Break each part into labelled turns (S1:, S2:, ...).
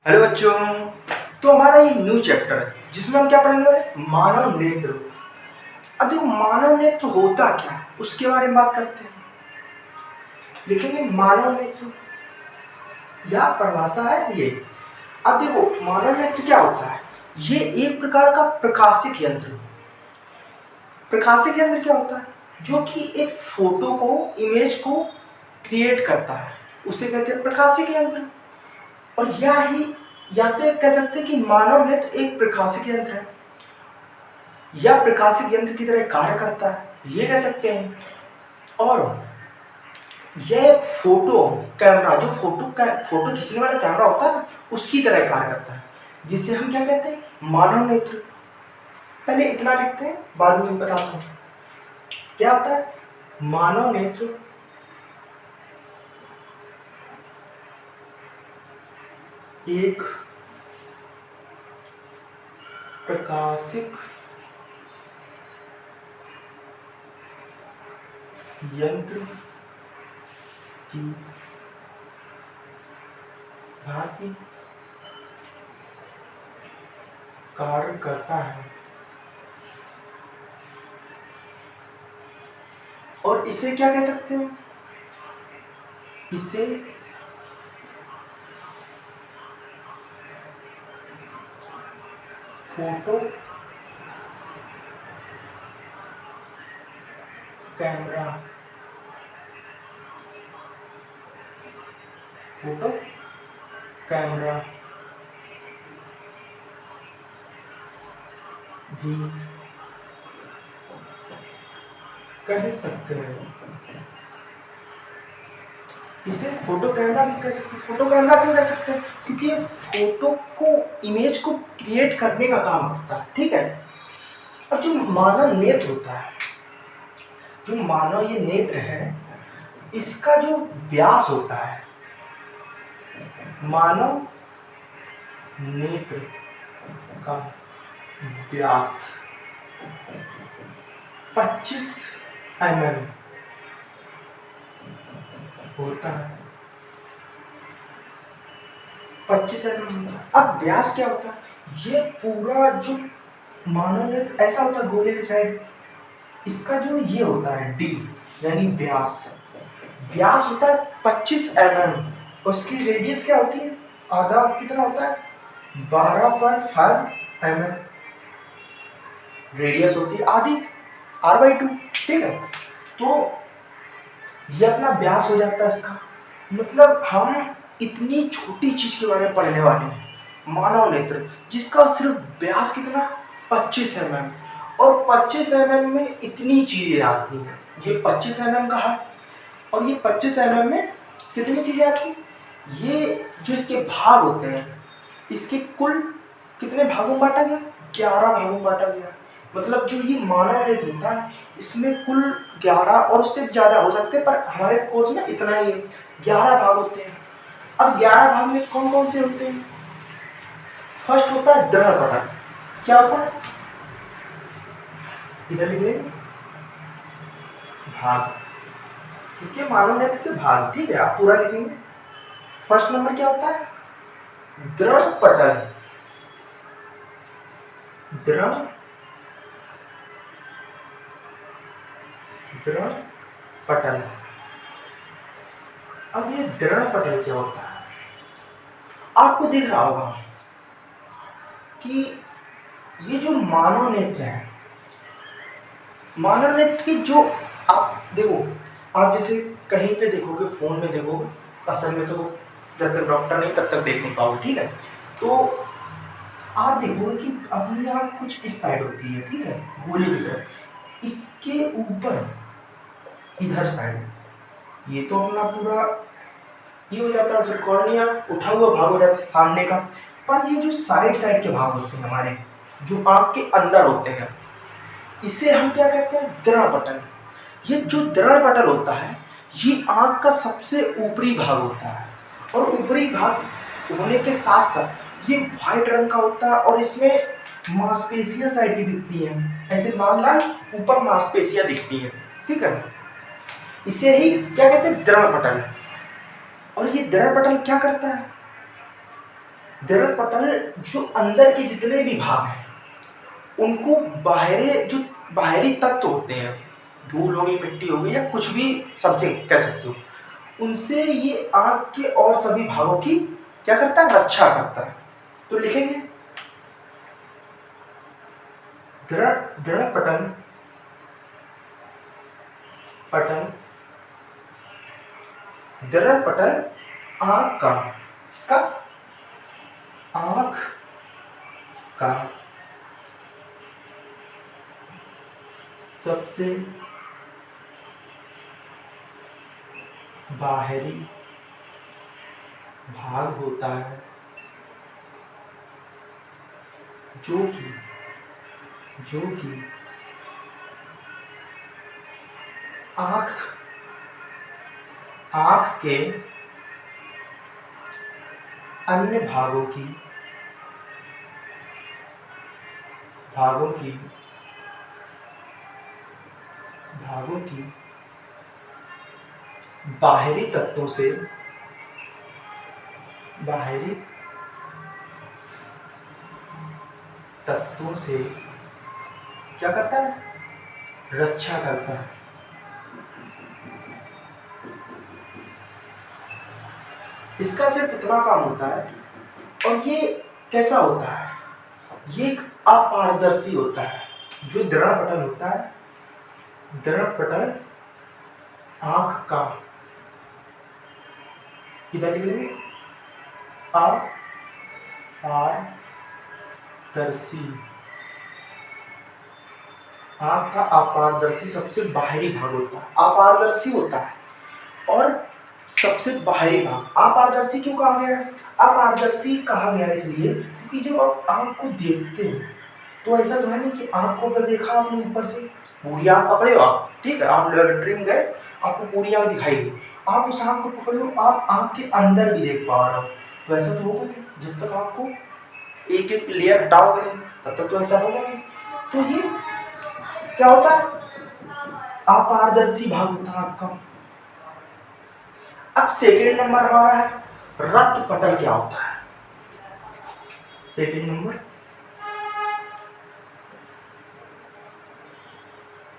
S1: Hello बच्चों। तो हमारा ये न्यू चैप्टर है जिसमें हम क्या पढ़ने वाले हैं? मानव नेत्र। अब देखो मानव नेत्र होता क्या उसके बारे में बात करते हैं। लिखेंगे मानव नेत्र, यह परिभाषा है ये। अब देखो मानव नेत्र क्या होता है, ये एक प्रकार का प्रकाशिक यंत्र। प्रकाशिक यंत्र क्या होता है? जो कि एक फोटो को, इमेज को क्रिएट करता है, उसे कहते हैं प्रकाशिक यंत्र। और यह ही या तो एक कह सकते हैं कि मानव नेत्र एक प्रकाशिक यंत्र है या प्रकाशिक यंत्र की तरह कार्य करता है, ये कह सकते हैं। और यह एक फोटो कैमरा, जो फोटो खींचने वाला कैमरा होता है ना, उसकी तरह कार्य करता है, जिसे हम क्या कहते हैं? मानव नेत्र। पहले इतना लिखते हैं, बाद में बताता हूँ क्या होता है मानव नेत्र। एक प्रकाशिक यंत्र की भांति कार्य करता है और इसे क्या कह सकते हैं? इसे फोटो कैमरा, फोटो कैमरा भी कह सकते हैं। इसे फोटो कैमरा भी कह सकते हैं। फोटो कैमरा क्यों कह सकते हैं? क्योंकि ये फोटो को, इमेज को क्रिएट करने का काम करता है, ठीक है। अब जो मानव नेत्र होता है, जो मानव ये नेत्र है, इसका जो व्यास होता है, मानव नेत्र का व्यास 25 mm होता है। 25 mm। अब व्यास क्या होता है? ये पूरा जो मानव नेत्र ऐसा होता है गोले की साइड, इसका जो ये होता है डी यानी व्यास, व्यास होता है 25 mm। उसकी रेडियस क्या होती है? आधा कितना होता है? 12.5 mm रेडियस होती है, आधी r/2, ठीक है। तो ये अपना व्यास हो जाता है इसका। मतलब हम इतनी छोटी चीज के बारे में पढ़ने वाले हैं, मानव नेत्र, जिसका सिर्फ व्यास कितना? 25 mm। और 25 mm में इतनी चीजें आती हैं। ये 25 mm का है और ये 25 mm में कितनी चीजें आती हैं? ये जो इसके भाग होते हैं, इसके कुल कितने भागों में बांटा गया? 11 भागों में बांटा गया। मतलब जो ये मानव नेत्र होता है, इसमें कुल 11 और उससे ज्यादा हो सकते हैं, पर हमारे कोर्स में इतना ही 11 भाग होते हैं। अब 11 भाग में कौन कौन से होते हैं? फर्स्ट होता है दृढ़ पटल। क्या होता है? इधर लिख लेंगे भाग, किसके? मानव नेत्र के भाग, ठीक है। आप पूरा लिखेंगे। फर्स्ट नंबर क्या होता है? दृढ़ पटल। दृढ़ पटल। अब ये दृढ़ पटल क्या होता है? आपको दिख रहा होगा कि ये जो मानव नेत्र है, मानव नेत्र की जो, आप देखो, आप जैसे कहीं पे देखोगे, फोन में देखोगे, असल में तो जब तक डॉक्टर नहीं तब तक देख नहीं पाओगे, ठीक है। तो आप देखोगे कि अपनी आँख कुछ इस साइड होती है, ठीक है, गोले की तरह। इसके ऊपर इधर साइड ये तो अपना पूरा ये हो जाता है, फिर कॉर्निया उठा हुआ भाग हो जाता है सामने का। पर ये जो साइड साइड के भाग होते हैं हमारे, जो आँख के अंदर होते हैं, इसे हम क्या कहते हैं? दृढ़ पटल। ये जो दृढ़ पटल होता है, ये आँख का सबसे ऊपरी भाग होता है। और ऊपरी भाग होने के साथ साथ ये व्हाइट रंग का होता है और इसमें मांसपेशियां साइड की दिखती हैं, ऐसे लाल लाल ऊपर मांसपेशियां दिखती हैं, ठीक है। इसे ही क्या कहते हैं? दृढ़ पटल। और ये दृढ़ पटल क्या करता है? दृढ़ पटल जो अंदर के जितने भी भाग हैं उनको बाहरी तत्व होते हैं, धूल हो गई, मिट्टी हो गई या कुछ भी समथिंग कह सकते हो, उनसे ये आंख के और सभी भागों की क्या करता है, रक्षा करता है। तो लिखेंगे दृढ़ पटल दृढ़ पटल आंख का, इसका आंख का सबसे बाहरी भाग होता है, जो कि आंख के अन्य भागों की बाहरी तत्वों से क्या करता है, रक्षा करता है। इसका सिर्फ इतना काम होता है, और ये कैसा होता है, ये एक अपारदर्शी होता है। जो दृढ़ पटल होता है, दृढ़ पटल आंख का, इधर लिखेंगे अपारदर्शी, आंख का अपारदर्शी सबसे बाहरी भाग होता है, अपारदर्शी होता है और सबसे बाहरी भाग। अपारदर्शी क्यों कहा गया है? अपारदर्शी कहा गया है इसलिए क्योंकि जब आप आंख को देखते हो तो ऐसा तो है नहीं कि आंख को अगर देखा आपने ऊपर से, पूरी आंख पकड़े हो आप, ठीक है, आप लेबोरेटरी में गए, आपको पूरी आंख दिखाई दी, आप उस आंख को पकड़े हो, आप आंख के अंदर भी देख पा रहे हो, तो ऐसा तो होगा नहीं। जब तक आपको एक एक लेयर हटाओगे नहीं तब तक तो ऐसा होगा नहीं। तो ये क्या होता है, अपारदर्शी भाग होता है आपका। अब सेकेंड नंबर हमारा है रक्त पटल। क्या होता है सेकेंड नंबर,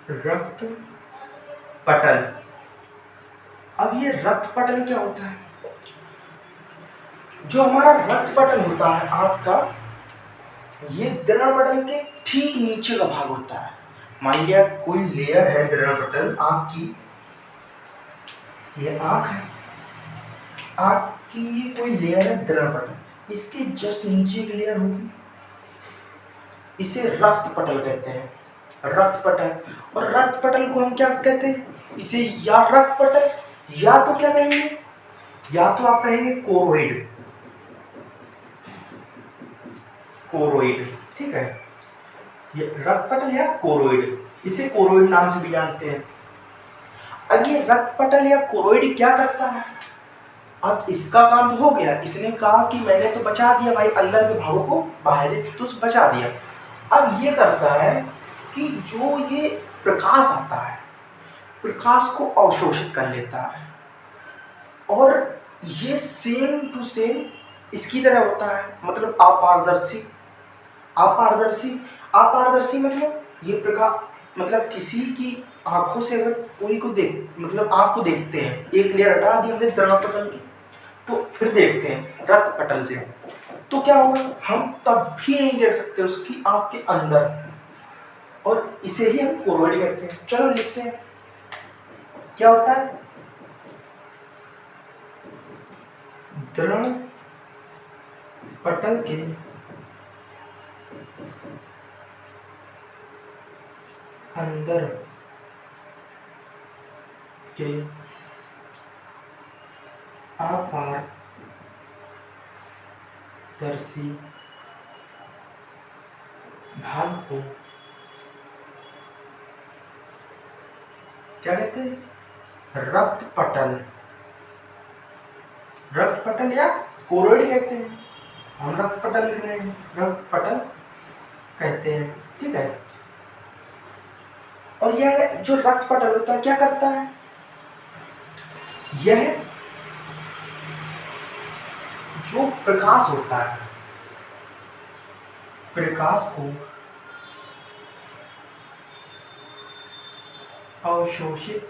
S1: रक्त पटल। अब ये रक्त पटल क्या होता है? जो हमारा रक्त पटल होता है आंख का, ये दृढ़ पटल के ठीक नीचे का भाग होता है। मान लिया कोई लेयर है दृढ़ पटल आंख की, ये आंख है, आंख की ये कोई लेयर है दृढ़ पटल, इसके जस्ट नीचे एक लेयर होगी, इसे रक्त पटल कहते हैं, रक्त पटल। और रक्त पटल को हम क्या कहते हैं? इसे या रक्त पटल, या तो क्या कहेंगे, या तो आप कहेंगे कोरोइड, ठीक है, ये रक्त पटल या कोरोइड, इसे कोरोइड नाम से भी जानते हैं। अब ये रक्त पटल या कोरोइड क्या करता है? अब इसका काम तो हो गया, इसने कहा कि मैंने तो बचा दिया भाई, अंदर के भागों को बाहरी तत्वों से बचा दिया। अब ये करता है कि जो ये प्रकाश आता है, प्रकाश को अवशोषित कर लेता है, और ये सेम टू सेम इसकी तरह होता है, मतलब अपारदर्शी। अपारदर्शी मतलब ये प्रकाश, मतलब किसी की आंखों से अगर कोई को मतलब आंख को देखते हैं, एक लेयर हटा दी हमने दृढ़ पटल की, तो फिर देखते हैं रक्त पटल से, तो क्या होगा, हम तब भी नहीं देख सकते उसकी आंख के अंदर, और इसे ही हम कोरोइड कहते हैं। चलो लिखते हैं क्या होता है, दृढ़ पटल के अंदर के अपारदर्शी भाग को क्या कहते हैं? रक्त पटल या कोरोइड कहते हैं। हम रक्त पटल लिख रहे हैं, रक्त पटल कहते हैं, ठीक है। और यह जो रक्त पटल होता है क्या करता है? यह जो प्रकाश होता है, प्रकाश को अवशोषित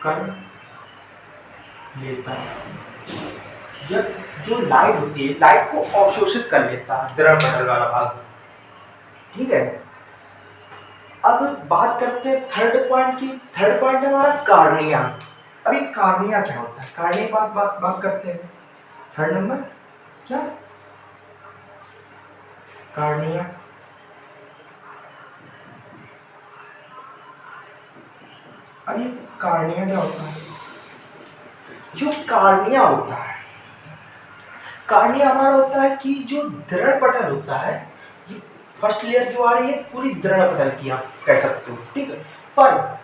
S1: कर लेता है। यह जो लाइट होती है, लाइट को अवशोषित कर लेता है द्रव्य पटल वाला भाग। ठीक है, अब बात करते हैं थर्ड पॉइंट की। थर्ड पॉइंट है हमारा कार्निया। अभी कार्निया क्या होता है, कार्निया की बात करते हैं। थर्ड नंबर क्या, कार्निया। अभी कार्निया क्या होता है, जो कार्निया होता है, कार्निया हमारा होता है कि जो दृढ़ पटल होता है, ये फर्स्ट लेयर जो आ रही है पूरी दृढ़ पटल की आप कह सकते हो। ठीक है, पर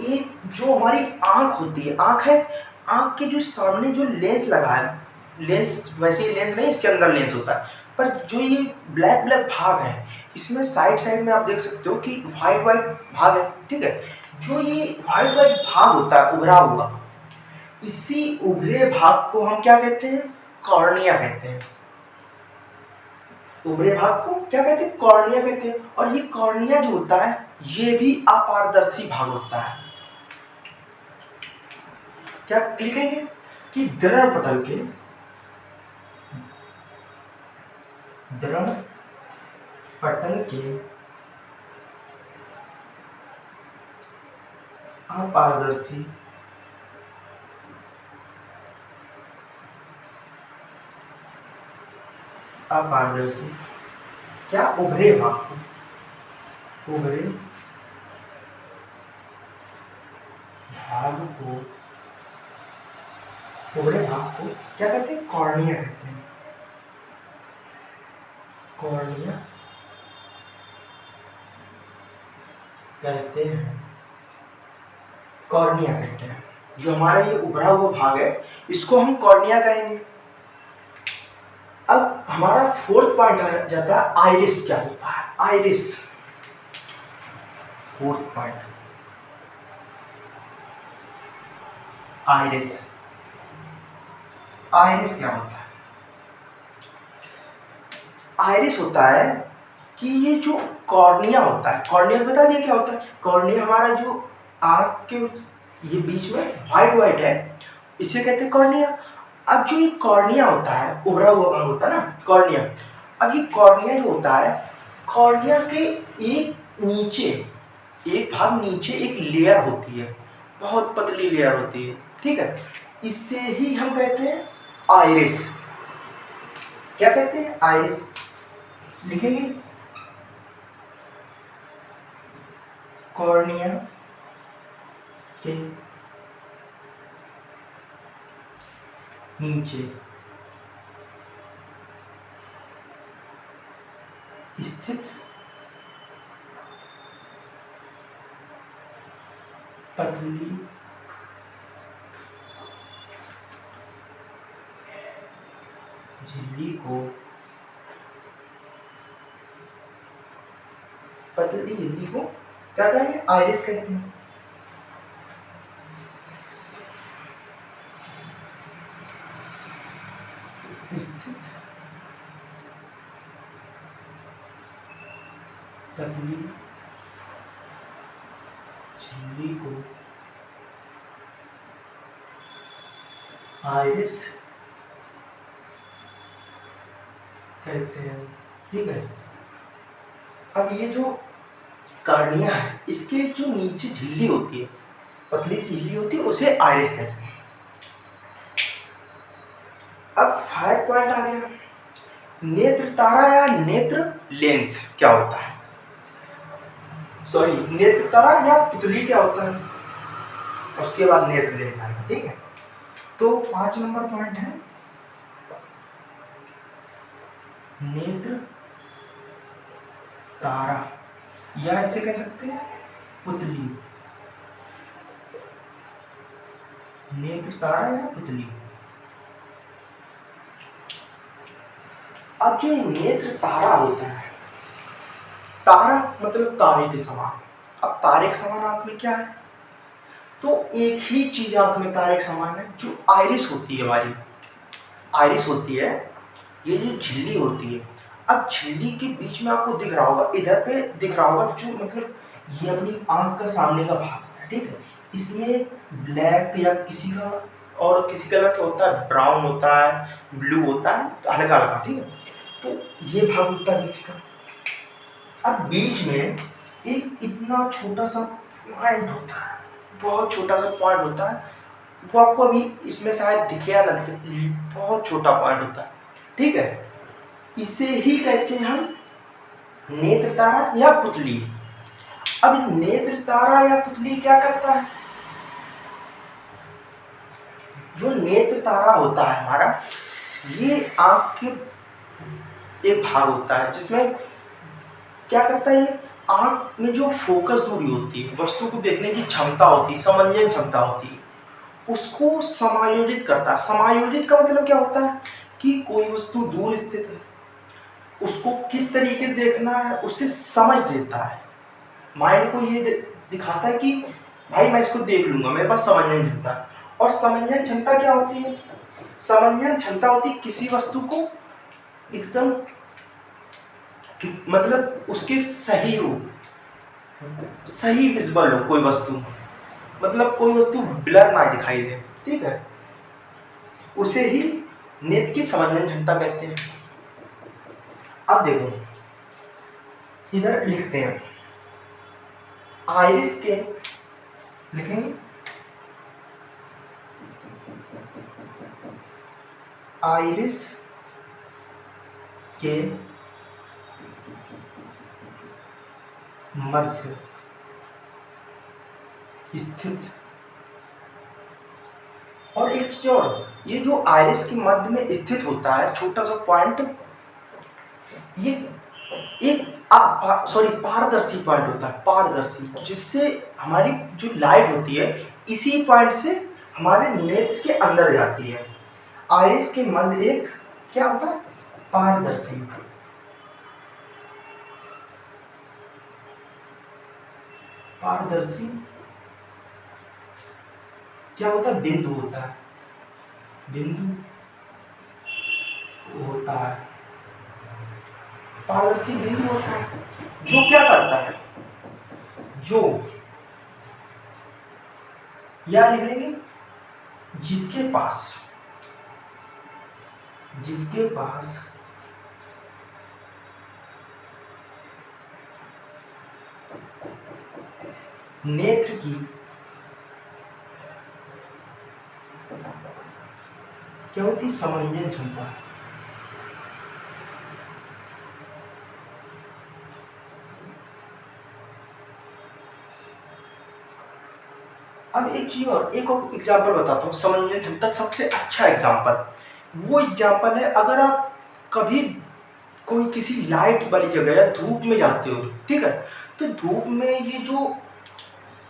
S1: एक जो हमारी आंख होती है, आंख है, आंख के जो सामने जो लेंस लगा है, लेंस वैसे ही लेंस नहीं, इसके अंदर लेंस होता है, पर जो ये ब्लैक ब्लैक भाग है, इसमें साइड साइड में आप देख सकते हो कि व्हाइट व्हाइट भाग है। ठीक है, जो ये व्हाइट व्हाइट भाग होता है उभरा हुआ, इसी उभरे भाग को हम क्या कहते हैं, कॉर्निया कहते हैं। उभरे भाग को क्या कहते हैं, कॉर्निया कहते हैं। और ये कॉर्निया जो होता है, ये भी अपारदर्शी भाग होता है। क्या लिखेंगे कि दृढ़ पटल के अपारदर्शी क्या, उभरे भाग को, उभरे भाग को क्या कहते हैं, कॉर्निया कहते हैं। कॉर्निया कहते हैं, कॉर्निया कहते हैं। जो हमारा ये उभरा हुआ भाग है, इसको हम कॉर्निया कहेंगे। अब हमारा फोर्थ पॉइंट आ जाता है, आइरिस क्या होता है, iris. Fourth point, iris. Iris क्या होता है, आइरिस होता है कि ये जो कॉर्निया होता है, कॉर्निया बता दिया क्या होता है, कॉर्निया हमारा जो आंख के ये बीच में व्हाइट व्हाइट है, इसे कहते हैं कॉर्निया। अब जो ये कॉर्निया होता है, उभरा हुआ भाग होता है ना, कॉर्निया। अब ये कॉर्निया जो होता है, कॉर्निया के एक नीचे, एक भाग नीचे एक लेयर होती है, बहुत पतली लेयर होती है। ठीक है, इससे ही हम कहते हैं आइरिस। क्या कहते हैं, आइरिस। लिखेंगे कॉर्निया के नीचे स्थित पतली झिल्ली को, पतली झिल्ली को क्या कहेंगे, आइरिस कहते हैं। स्थित पतली झिल्ली को आइरिस कहते हैं। ठीक है, अब ये जो कॉर्निया है, इसके जो नीचे झिल्ली होती है, पतली सी झिल्ली होती है, उसे आइरिस कहते हैं। अब 5 पॉइंट आ गया, नेत्र तारा या नेत्र लेंस क्या होता है, सॉरी नेत्र तारा या पुतली क्या होता है, उसके बाद नेत्र लेंस आएगा। ठीक है, तो 5 नंबर पॉइंट है नेत्र तारा, या ऐसे कह सकते हैं पुतली, नेत्र तारा या पुतली। अब जो नेत्र तारा होता है, तारा मतलब तारे के समान। अब तारे के समान आंख में क्या है, तो एक ही चीज आंख में तारे के समान है, जो आइरिस होती है हमारी, आइरिस होती है, ये जो झिल्ली होती है, अब झिल्ली के बीच में आपको दिख रहा होगा, इधर पे दिख रहा होगा जो मतलब ये अपनी आंख का सामने का भाग है, ठीक है। इसमें ब्लैक या किसी का और किसी कलर का होता है, ब्राउन होता है, ब्लू होता है, हल्का हल्का, ठीक है। तो ये भाग होता है बीच का। अब बीच में एक इतना छोटा सा पॉइंट होता है, बहुत छोटा सा पॉइंट होता है, वो आपको अभी इसमें शायद दिखे या ना दिखे, बहुत छोटा पॉइंट होता है, ठीक है। इसे ही कहते हैं हम नेत्र तारा या पुतली। अब नेत्र तारा या पुतली क्या करता है? जो नेत्र तारा होता है हमारा, ये आंख के एक भाग होता है जिसमें क्या करता है, ये आंख में जो फोकस दूरी होती है, वस्तु को देखने की क्षमता होती है, समंजन क्षमता होती है, उसको समायोजित करता है। समायोजित का मतलब क्या होता है कि कोई वस्तु दूर स्थित है, उसको किस तरीके से देखना है उससे समझ देता है। माइंड को ये दिखाता है कि भाई मैं इसको देख लूंगा, मेरे पास समंजन क्षमता है। और समंजन क्षमता क्या होती है? समंजन क्षमता होती है किसी वस्तु को एकदम मतलब उसके सही रूप, सही विजुअल हो कोई वस्तु, मतलब कोई वस्तु ब्लर ना दिखाई दे, ठीक है, उसे ही नेत्र की समंजन क्षमता कहते हैं। अब देखो इधर लिखते हैं आइरिस के, लिखेंगे आइरिस के मध्य स्थित, और एक चीज और, ये जो आइरिस के मध्य में स्थित होता है छोटा सा पॉइंट, ये एक पारदर्शी पॉइंट होता है, पारदर्शी, जिससे हमारी जो लाइट होती है इसी पॉइंट से हमारे नेत्र के अंदर जाती है। आइरिस के मध्य एक क्या होता है? पारदर्शी, पारदर्शी क्या होता है? बिंदु होता है, बिंदु होता है, पारदर्शी बिंदु होता है, जो क्या करता है, जो या लिख लेंगे जिसके पास नेत्र की क्या होती? समंजन क्षमता। अब एक चीज और, एक और एग्जाम्पल बताता हूँ समंजन क्षमता का सबसे अच्छा एग्जाम्पल। वो एग्जाम्पल है, अगर आप कभी कोई किसी लाइट वाली जगह या धूप में जाते हो, ठीक है, तो धूप में ये जो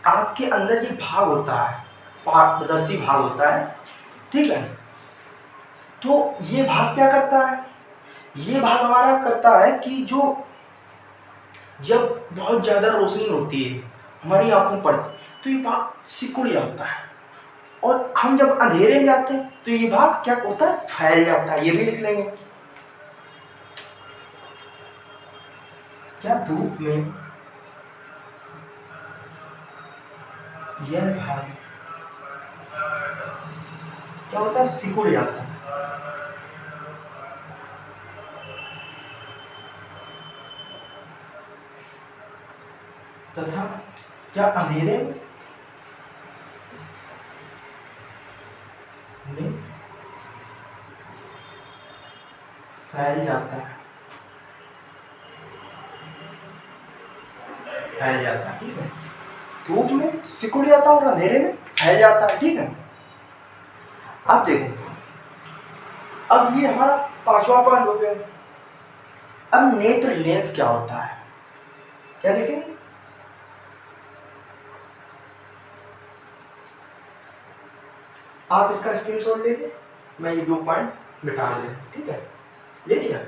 S1: आपके अंदर ये भाग होता है, पारदर्शी भाग होता है, ठीक है, तो ये भाग क्या करता है? ये भाग हमारा करता है कि जो जब बहुत ज्यादा रोशनी होती है हमारी आंखों पर, तो ये भाग सिकुड़ जाता है, और हम जब अंधेरे में जाते हैं तो ये भाग क्या होता है? फैल जाता है। ये भी लिख लेंगे, क्या धूप में यह भाग क्या होता है? सिकुड़ जाता है, तथा क्या अंधेरे में फैल जाता है, फैल जाता है, ठीक है। धूप में सिकुड़ जाता है और अंधेरे में फैल जाता है, ठीक है। अब देखो, अब ये हमारा पांचवा पॉइंट हो गया। अब नेत्र लेंस क्या होता है? क्या लिखेंगे? आप इसका स्क्रीनशॉट ले लीजिए, मैं ये 2 पॉइंट मिटा ले, ठीक है, ले लिया।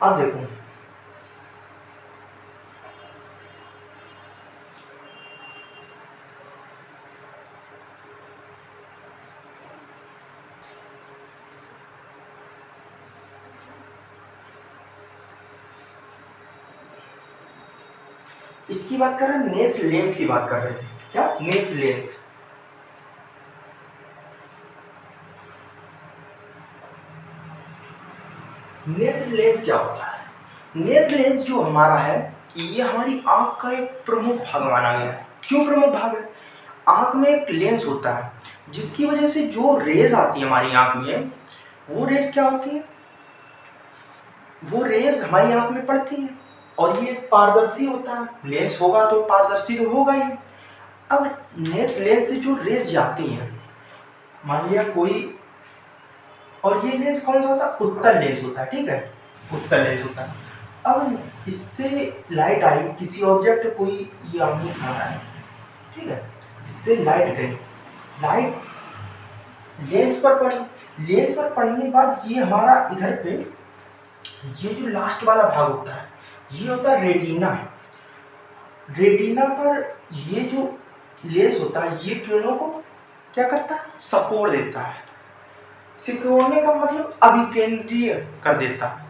S1: अब देखो इसकी बात कर रहे हैं, नेत्र लेंस की बात कर रहे थे। क्या? नेत्र लेंस। नेत्र लेंस क्या होता है? नेत्र लेंस जो हमारा है, ये हमारी आंख का एक प्रमुख भाग माना गया है। क्यों प्रमुख भाग है? आंख में एक लेंस होता है जिसकी वजह से जो रेज आती है हमारी आंख में, वो रेज क्या होती है? वो रेज हमारी आंख में पड़ती है और ये पारदर्शी होता है। लेंस होगा तो पारदर्शी तो होगा ही। अब नेत्र लेंस से जो रेज जाती हैं, मान लिया कोई, और ये लेंस कौन सा होता है? उत्तल लेंस होता है। ठीक है, उत्तल लेंस होता है। अब इससे लाइट आई, किसी ऑब्जेक्ट, कोई ये आदमी खड़ा है, ठीक है, इससे लाइट गई, लाइट लेंस पर पड़ी। लेंस पर पड़ने के बाद ये हमारा इधर पे, ये जो लास्ट वाला भाग होता है, ये होता है रेटिना। रेटिना पर ये जो लेंस होता है, ये किरणों को क्या करता है? सपोर्ट देता है। सिकोड़ने का मतलब अभिकेंद्रीय कर देता है।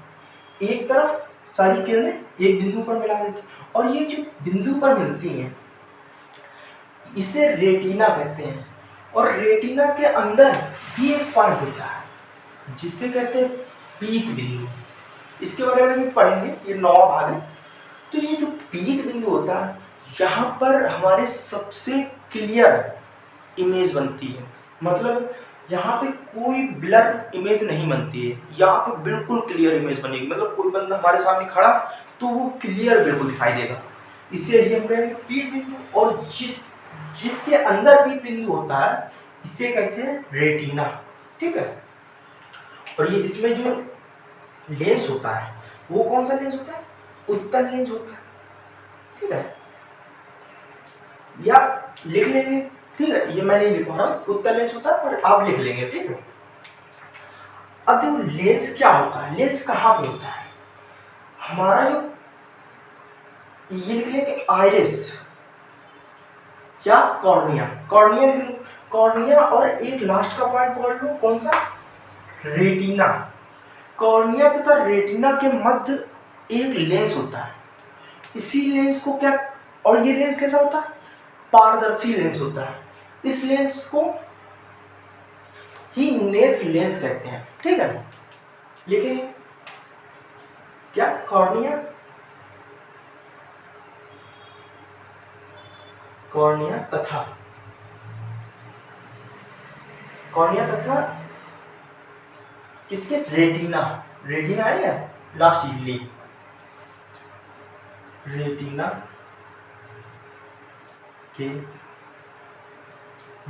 S1: एक तरफ सारी किरणें एक बिंदु पर मिला देती है, और ये जो बिंदु पर मिलती हैं, इसे रेटिना कहते हैं। और रेटिना के अंदर भी एक पॉइंट होता है जिसे कहते हैं पीत बिंदु। इसके बारे में भी पढ़ेंगे, ये 9वां भाग है। तो ये जो पीत बिंदु होता है, यहाँ पर हमारे सबसे क्लियर इमेज बनती है। मतलब यहाँ पे कोई ब्लर इमेज नहीं बनती है, यहाँ पे बिल्कुल क्लियर इमेज बनेगी। मतलब कोई बंदा हमारे सामने खड़ा तो वो क्लियर बिल्कुल दिखाई देगा। इसे हम कहेंगे पीत बिंदु। और जिसके अंदर पीत बिंदु होता है, इसे कहते हैं रेटिना। ठीक है। और ये इसमें जो लेंस होता है, वो कौन सा लेंस होता है? उत्तल लेंस होता है। ठीक है, या लिख लेंगे। ठीक है, ये मैं नहीं लिख रहा, उत्तल लेंस होता है, पर आप लिख लेंगे। ठीक है। अब देखो लेंस क्या होता है, लेंस कहाँ पे होता है? हमारा जो, ये लिख लेंगे आइरिस या कॉर्निया। कॉर्निया लिख लो, कॉर्निया। और एक लास्ट का पॉइंट पकड़ लो, कौन सा? रेटिना। कॉर्निया तथा रेटिना के मध्य एक लेंस होता है। इसी लेंस को क्या, और ये लेंस कैसा होता है? पारदर्शी लेंस होता है। इस लेंस को ही नेत्र लेंस कहते हैं। ठीक है, लिखिए क्या? कॉर्निया, कॉर्निया तथा, कॉर्निया तथा किसके? रेटिना। रेटिना है या लास्ट इडली, रेटिना के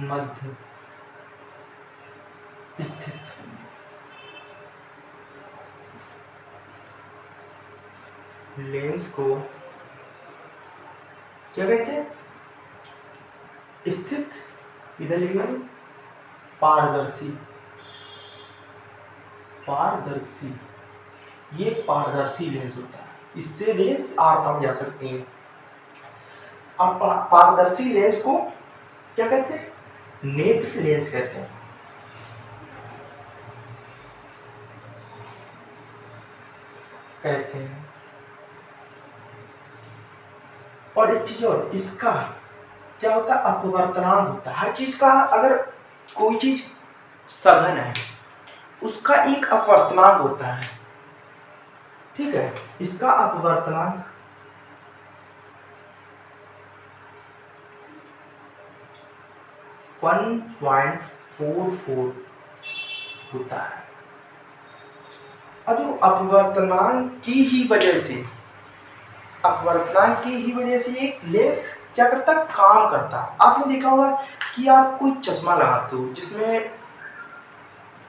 S1: मध्य स्थित लेंस को क्या कहते हैं? स्थित, इधर लिखना, पारदर्शी। पारदर्शी, ये पारदर्शी लेंस होता है, इससे रेस आर पार जा सकती है। अब पारदर्शी लेंस को क्या कहते हैं? नेत्र लेंस कहते हैं। और एक चीज और, इसका क्या होता है? अपवर्तनांक होता है। हर चीज का, अगर कोई चीज सघन है, उसका एक अपवर्तनांक होता है। ठीक है, इसका अपवर्तनांक 1.44 होता है। अब अपवर्तनांक की ही वजह से, अपवर्तनांक की ही वजह से एक लेंस क्या करता है? काम करता है। आपने देखा होगा कि आप कोई चश्मा लगाते हो जिसमें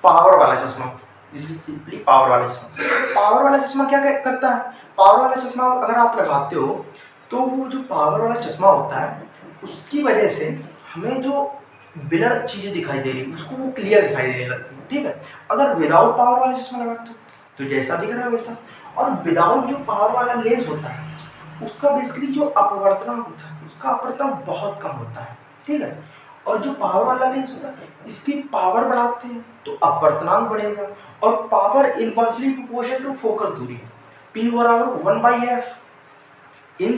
S1: पावर वाला चश्मा, जिसे सिंपली पावर वाला चश्मा, पावर वाला चश्मा क्या करता है? पावर वाला चश्मा अगर आप लगाते हो तो वो जो पावर वाला चश्मा होता है, उसकी वजह से हमें जो ब्लर चीजें दिखाई दे रही, उसको वो क्लियर दिखाई देने लगती है। ठीक है। अगर विदाउट पावर वाला चश्मा लगाते हो तो जैसा दिख रहा है वैसा। और विदाउट जो पावर वाला लेंस होता है, उसका बेसिकली जो अपवर्तनांक होता है, उसका अपवर्तनांक बहुत कम होता है। ठीक है। और जो पावर वाला लेंस होता है, इसकी पावर बढ़ाते हैं तो अपवर्तनांक बढ़ेगा। और power inversely proportional to focus दूरी, P बराबर 1/f। इन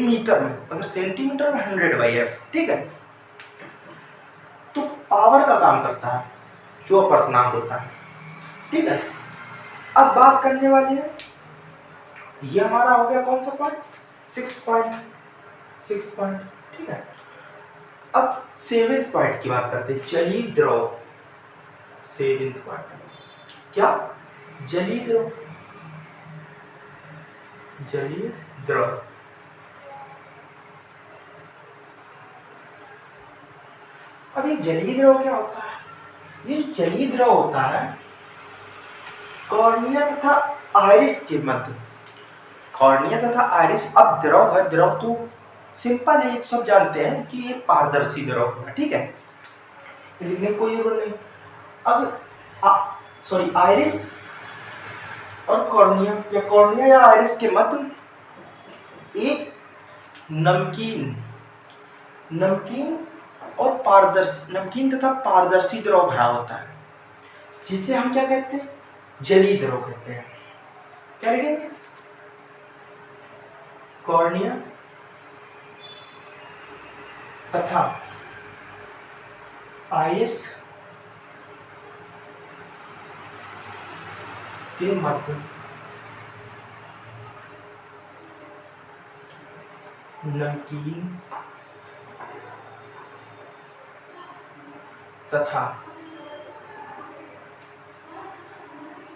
S1: मीटर में, अगर सेंटीमीटर में 100/f, ठीक है। तो पावर का काम करता है जो अपवर्तनांक होता है, ठीक है। अब बात करने वाली है, ये हमारा हो गया कौन सा पॉइंट, 6 पॉइंट, ठीक है। अब 7वें पॉइंट की बात करते हैं, जलीय द्रव। 7वें पॉइंट क्या, जलीय द्रव, जलीय द्रव। अब ये जलीय द्रव क्या होता है, ये जलीय द्रव होता है कॉर्निया तथा आइरिस के मध्य, कॉर्निया तथा आइरिस। अब द्रव है, द्रव तो सिंपल है, सब जानते हैं कि ये पारदर्शी द्रव है, ठीक है, लिखने की कोई जरूरत नहीं। अब आइरिस और कॉर्निया या आइरिस के मध्य एक नमकीन और पारदर्शी, नमकीन तथा पारदर्शी द्रव भरा होता है, जिसे हम क्या कहते हैं, जलीय द्रव कहते हैं। क्या लिखेंगे, कॉर्निया तथा आइरिस के मध्य नमकीन तथा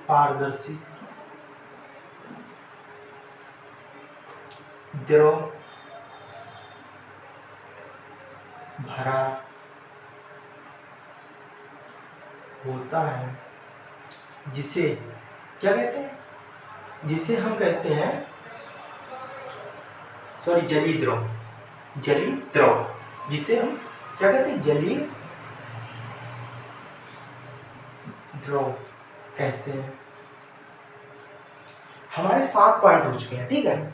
S1: पारदर्शी द्रव भरा होता है, जिसे क्या कहते हैं, जिसे हम कहते हैं जलीय द्रव, जिसे हम क्या कहते हैं, जलीय द्रव कहते हैं। हमारे 7 पॉइंट हो चुके हैं, ठीक है।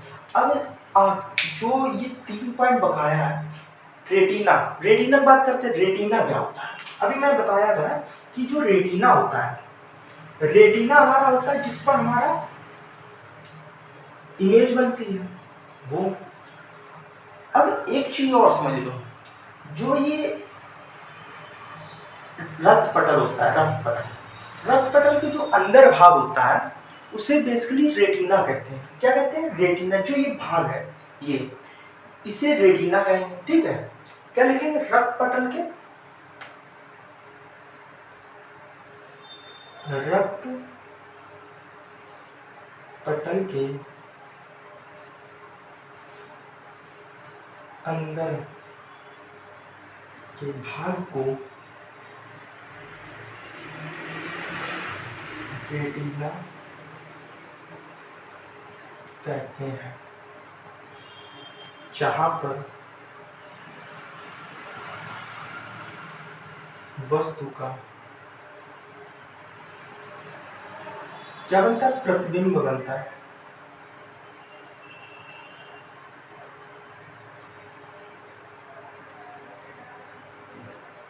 S1: अब जो ये 3 पॉइंट बकाया है, रेटिना की बात करते हैं। रेटिना क्या होता है, अभी मैं बताया था कि जो रेटिना होता है, रेटिना हमारा होता है जिस पर हमारा इमेज बनती है वो। अब एक चीज और समझ लो, जो ये रक्त पटल होता है, रक्त पटल के जो अंदर भाग होता है उसे बेसिकली रेटिना कहते हैं। क्या कहते हैं, रेटिना। जो ये भाग है, ये इसे रेटिना कहेंगे, ठीक है। क्या लिखेंगे, रक्त पटल के अंदर के भाग को रेटिना कहते हैं, जहां पर वस्तु का क्या बनता है, प्रतिबिंब बनता है।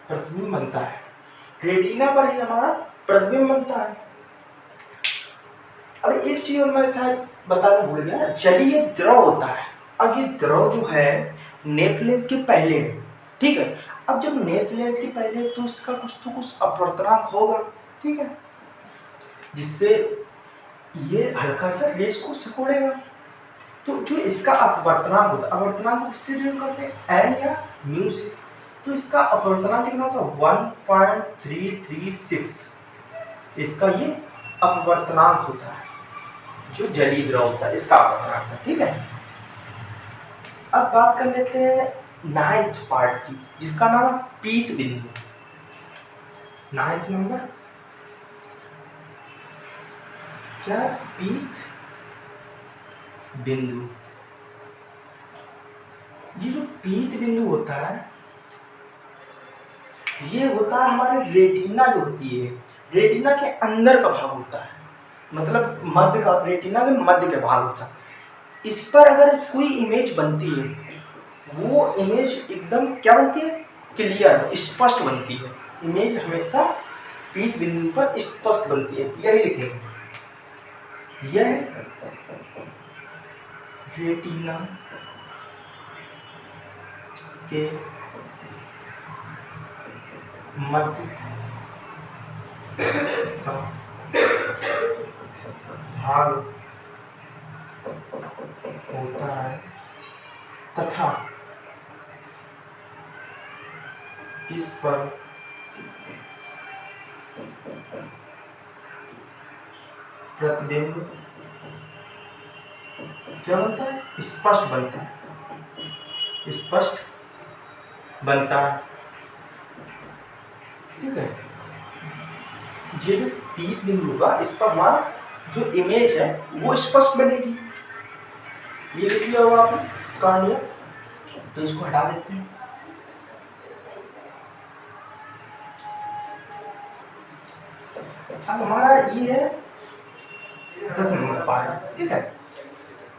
S1: प्रतिबिंब बनता है, रेटिना पर ही हमारा प्रतिबिंब बनता है। अब एक चीज और मैं शायद बताना भूल गया, जलीय द्रव होता है। अब ये द्रव जो है नेत्र लेंस के पहले है, ठीक है। अब जब नेत्र लेंस के पहले तो इसका कुछ अपवर्तनांक होगा, ठीक है, जिससे ये हल्का सा रेस को सिकोड़ेगा। तो जो इसका अपवर्तनांक होता है, अपवर्तनांक किससे डिनोट करते हैं, एन या म्यू से। तो इसका अपवर्तनांक कितना होता है, 1.336। इसका ये अपवर्तनांक होता है, जो जलीय द्रव होता है इसका अपवर्तनांक है, ठीक है। अब बात कर लेते हैं 9th पार्ट की, जिसका नाम है पीत बिंदु। 9th नंबर क्या, पीत बिंदु। ये जो पीत बिंदु होता है, ये होता है हमारे रेटिना जो होती है, रेटिना के अंदर का भाग होता है, मतलब मध्य का, रेटिना के मध्य के भाग होता है। इस पर अगर कोई इमेज बनती है, वो इमेज एकदम क्या बनती है, क्लियर, स्पष्ट बनती है। इमेज हमेशा पीत बिंदु पर स्पष्ट बनती है, यही लिखेंगे। यह रेटिना के मध्य का भाग होता है तथा इस पर प्रतिबिंब क्या होता है? स्पष्ट बनता है, स्पष्ट बनता है। ठीक है, ये जो पीत बिंदु होगा इस पर हमारा जो इमेज है वो स्पष्ट बनेगी। ये लिख लिया होगा आपने कहानी, तो इसको हटा देते हैं। अब हमारा ये है 10 नंबर पार्ट। ठीक है,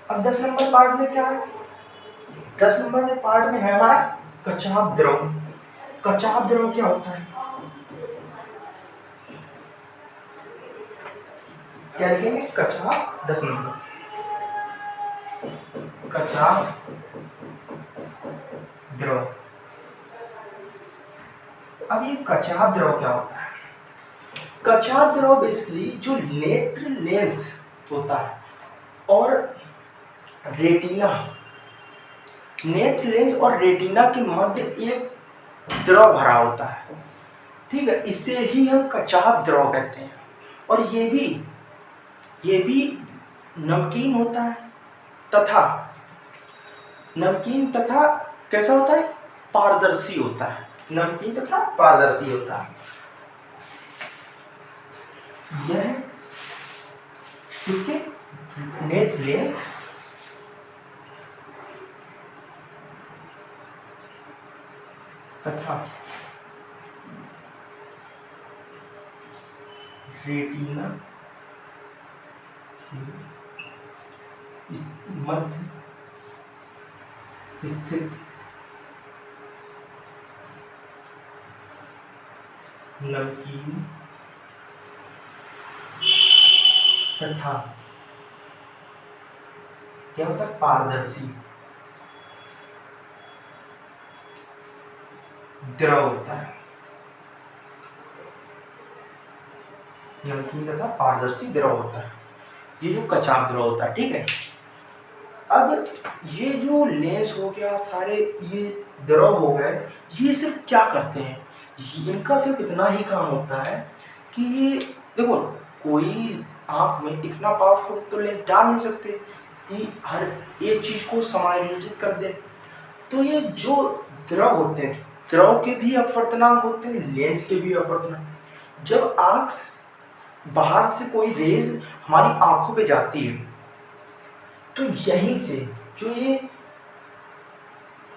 S1: अब 10 नंबर पार्ट में क्या है? 10 नंबर में पार्ट में है हमारा कचाप द्रव। कचाप द्रव क्या होता है? क्या लिखेंगे? कचाप 10 नंबर, कचाप द्रव। अब ये कचाप द्रव क्या होता है? कचाप द्रव बेसिकली जो नेत्र लेंस होता है और रेटिना, नेत्र लेंस और रेटिना के मध्य एक द्रव भरा होता है। ठीक है, इसे ही हम कचाप द्रव कहते हैं। और ये भी नमकीन होता है तथा नमकीन तथा कैसा होता है? पारदर्शी होता है। नमकीन तथा पारदर्शी होता है। यह इसके नेत्र लेंस तथा रेटिना के मध्य स्थित नमकीन तथा क्या होता है? पारदर्शी द्रव होता है। नमकीन तथा पारदर्शी द्रव होता है, ये जो कचाप द्रव होता है। ठीक है, अब ये जो लेंस हो गया, सारे ये द्रव हो गए, ये सिर्फ क्या करते हैं? इनका सिर्फ इतना ही काम होता है कि ये देखो, कोई आंख में इतना पावरफुल तो लेंस डाल नहीं सकते कि हर एक चीज को समायोजित कर दे। तो ये जो द्रव होते हैं, द्रव के भी अपवर्तनांक होते हैं, लेंस के भी अपवर्तनांक। जब आंख बाहर से कोई रेज हमारी आंखों पे जाती है तो यहीं से जो ये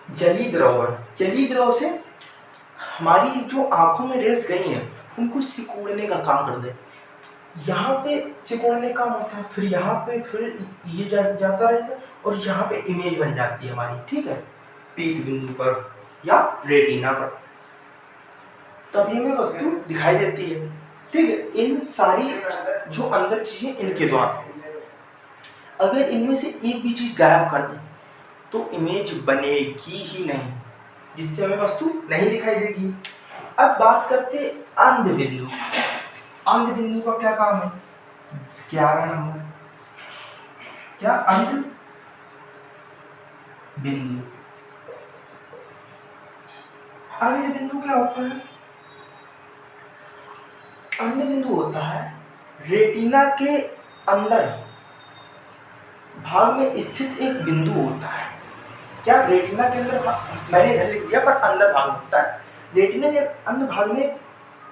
S1: जली द्रव है, जली द्रव से हमारी जो आंखों में रेज गई हैं उनको सिकोड़ने का काम कर दे। यहाँ पे सिकोड़ने का होता है, फिर यहाँ पे फिर ये जाता रहता है और यहाँ पे इमेज बन जाती है हमारी। ठीक है, पीत बिंदु पर या रेटिना पर तभी हमें वस्तु दिखाई देती है। ठीक है, इन सारी जो अंदर चीजें इनके द्वारा, अगर इनमें से एक भी चीज गायब कर दे तो इमेज बनेगी ही नहीं, जिससे हमें वस्तु नहीं दिखाई देगी। अब बात करते अंध बिंदु। अंध बिंदु का क्या काम है? 11 नंबर, क्या अंध बिंदु। अंध बिंदु क्या होता है? अंध बिंदु होता है रेटिना के अंदर भाग में स्थित एक बिंदु होता है। क्या रेटिना के अंदर, मैंने इधर लिख दिया पर अंदर भाग होता है। रेटिना के अंदर भाग में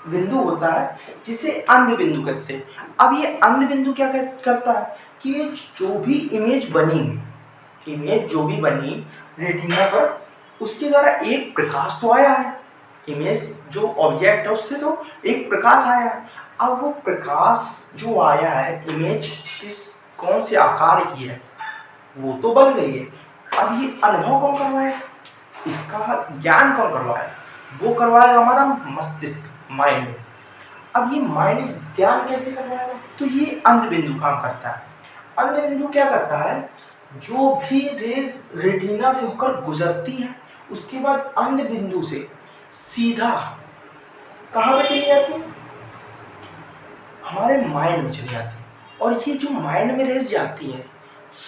S1: बिंदु होता है जिसे अंध बिंदु कहते हैं। अब ये अंध बिंदु क्या करता है कि जो भी इमेज बनी रेटिना पर, उसके द्वारा एक प्रकाश तो आया है, इमेज जो ऑब्जेक्ट है उससे तो एक प्रकाश आया है। अब वो प्रकाश जो आया है, इमेज कौन से आकार की है वो तो बन गई है। अब ये अनुभव कौन करवाएगा? इसका ज्ञान कौन करवाएगा? वो करवाएगा हमारा मस्तिष्क, माइंड। अब ये माइंड ज्ञान कैसे करवाएगा? तो ये अंध बिंदु काम करता है। अंध बिंदु क्या करता है? जो भी रेज रेटिना से होकर गुजरती है उसके बाद अंध बिंदु से सीधा कहाँ पे चली जाती है? हमारे माइंड में चली जाती है। और ये जो माइंड में रेज जाती है,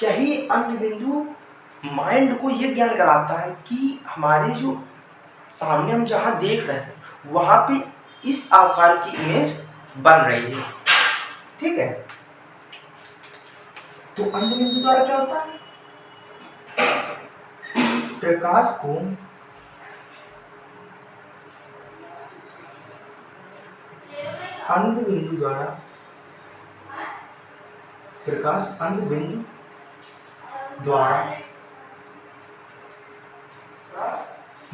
S1: यही अंध बिंदु माइंड को ये ज्ञान कराता है कि हमारे जो सामने हम जहाँ देख रहे हैं वहाँ पे इस आकार की इमेज बन रही है। ठीक है, तो अंध बिंदु द्वारा क्या होता है? प्रकाश को अंध बिंदु द्वारा प्रकाश अंध बिंदु द्वारा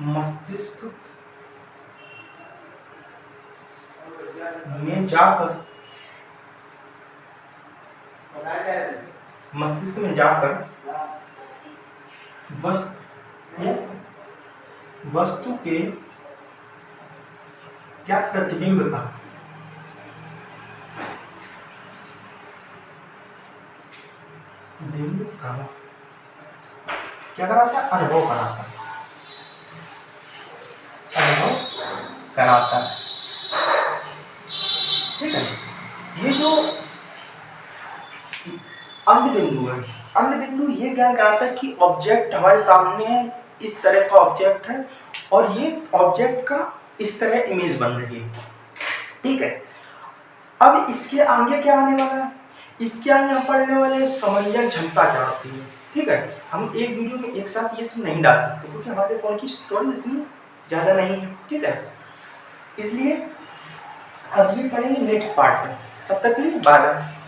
S1: मस्तिष्क में जाकर वस्तु के क्या प्रतिबिंब का क्या कराता है? अनुभव कराता है। ठीक है, ये जो अंध बिंदु है, अंध बिंदु ये ज्ञान कराता है कि ऑब्जेक्ट हमारे सामने है, इस तरह का ऑब्जेक्ट है और ये ऑब्जेक्ट का इस तरह इमेज बन रही है। ठीक है, अब इसके आगे क्या आने वाला है? इसके आगे हम पढ़ने वाले समंजन क्षमता क्या होती है। ठीक है, हम एक वीडियो में एक साथ ये सब नहीं डाल सकते क्योंकि हमारे फोन की स्टोरेज इतनी ज़्यादा नहीं है। ठीक है, इसलिए अब ये पढ़ेंगे नेक्स्ट पार्ट में। तब तक के लिए बाय बाय।